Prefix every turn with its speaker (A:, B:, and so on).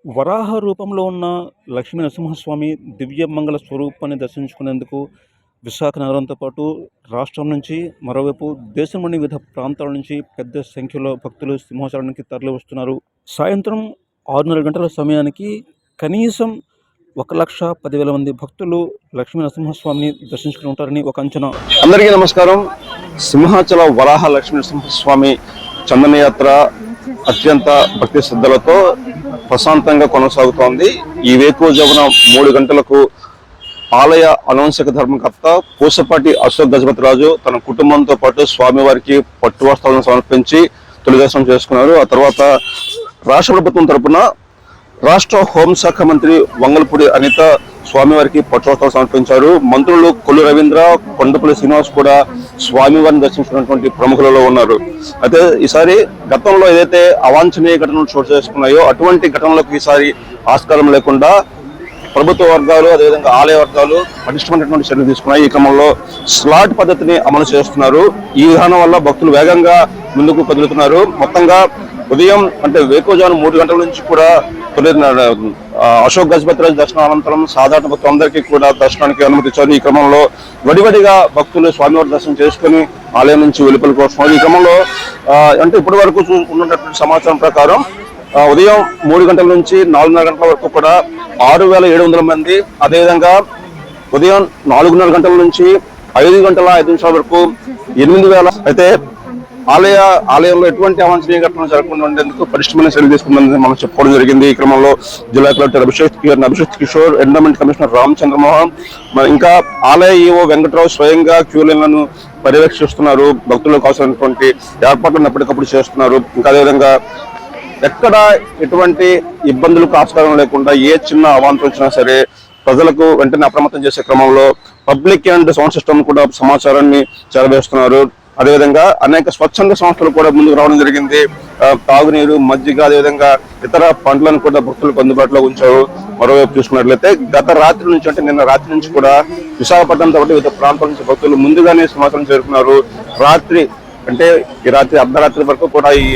A: వరాహ రూపంలో ఉన్న లక్ష్మీ నరసింహస్వామి దివ్యమంగళ స్వరూపాన్ని దర్శించుకునేందుకు విశాఖ నగరంతో పాటు రాష్ట్రం నుంచి మరోవైపు దేశంలోని వివిధ ప్రాంతాల నుంచి పెద్ద సంఖ్యలో భక్తులు సింహాచలానికి తరలి వస్తున్నారు. సాయంత్రం 6:30 గంటల సమయానికి కనీసం 1,10,000 మంది భక్తులు లక్ష్మీ నరసింహస్వామిని దర్శించుకుని ఉంటారని ఒక అంచనా.
B: అందరికీ నమస్కారం. సింహాచల వరాహ లక్ష్మీ నరసింహస్వామి చందనయాత్ర అత్యంత భక్తి శ్రద్ధలతో ప్రశాంతంగా కొనసాగుతోంది. ఈ వేకువజామున 3 గంటలకు ఆలయ అనౌన్సక ధర్మకర్త పూసపాటి అశోక్ గజపతిరాజు తన కుటుంబంతో పాటు స్వామివారికి పట్టు వస్త్రాలను సమర్పించి తొలి దర్శనం చేసుకున్నారు. ఆ తర్వాత రాష్ట్ర ప్రభుత్వం తరపున రాష్ట్ర హోంశాఖ మంత్రి వంగలపూడి అనిత స్వామివారికి పట్టు వస్త్రాలు సమర్పించారు. మంత్రులు కొల్లు రవీంద్ర, కొండపల్లి శ్రీనివాస్ కూడా స్వామివారిని దర్శించుకున్నటువంటి ప్రముఖులలో ఉన్నారు. అయితే ఈసారి గతంలో ఏదైతే అవాంఛనీయ ఘటనలు చోటు చేసుకున్నాయో అటువంటి ఘటనలకు ఈసారి ఆస్కారం లేకుండా ప్రభుత్వ వర్గాలు అదేవిధంగా ఆలయ వర్గాలు పటిష్టమైనటువంటి చర్యలు తీసుకున్నాయి. ఈ క్రమంలో స్లాట్ పద్ధతిని అమలు చేస్తున్నారు. ఈ విధానం వల్ల భక్తులు వేగంగా ముందుకు కదులుతున్నారు. మొత్తంగా ఉదయం అంటే వేకువజామున 3 గంటల నుంచి కూడా అశోక్ గజపతిరాజు దర్శనం అనంతరం సాధారణ భక్తులు అందరికీ కూడా దర్శనానికి అనుమతి ఇచ్చారు. ఈ క్రమంలో వడివడిగా భక్తులు స్వామివారి దర్శనం చేసుకుని ఆలయం నుంచి వెలుపలికి వస్తున్నారు. ఈ క్రమంలో అంటే ఇప్పటి వరకు ఉన్నటువంటి సమాచారం ప్రకారం ఉదయం 3 గంటల నుంచి 4:30 గంటల వరకు కూడా 6,700 మంది, అదేవిధంగా ఉదయం 4:30 గంటల నుంచి 5:05 వరకు 8,000. అయితే ఆలయంలో ఎటువంటి అవాంఛనీయ ఘటనలు జరగకుండా ఉండేందుకు పటిష్టమైన చర్యలు తీసుకుందని మనం చెప్పుకోవడం జరిగింది. ఈ క్రమంలో జిల్లా collector Abhishek Kishore, endowment commissioner Ramachandra Mohan, ఇంకా ఆలయ ఈవో వెంకట్రావు స్వయంగా క్యూ లైన్లను పర్యవేక్షిస్తున్నారు. భక్తులకు అవసరమైనటువంటి ఏర్పాట్లను ఎప్పటికప్పుడు చేస్తున్నారు. ఇంకా అదేవిధంగా ఎక్కడ ఎటువంటి ఇబ్బందులకు ఆస్కారం లేకుండా ఏ చిన్న అవాంతరం వచ్చినా సరే ప్రజలకు వెంటనే అప్రమత్తం చేసే క్రమంలో పబ్లిక్ అండ్ సౌండ్ సిస్టమ్ కూడా సమాచారాన్ని చేరవేస్తున్నారు. అదేవిధంగా అనేక స్వచ్ఛంద సంస్థలు కూడా ముందుకు రావడం జరిగింది. తాగునీరు, మజ్జిగ, అదేవిధంగా ఇతర పండ్లను కూడా భక్తులకు అందుబాటులో ఉంచారు. మరోవైపు చూసుకున్నట్లయితే గత రాత్రి నుంచి అంటే నిన్న రాత్రి నుంచి కూడా విశాఖపట్నంతో పాటు వివిధ ప్రాంతాల నుంచి భక్తులు ముందుగానే సమాచారం చేరుకున్నారు. రాత్రి అంటే ఈ రాత్రి అర్ధరాత్రి వరకు కూడా ఈ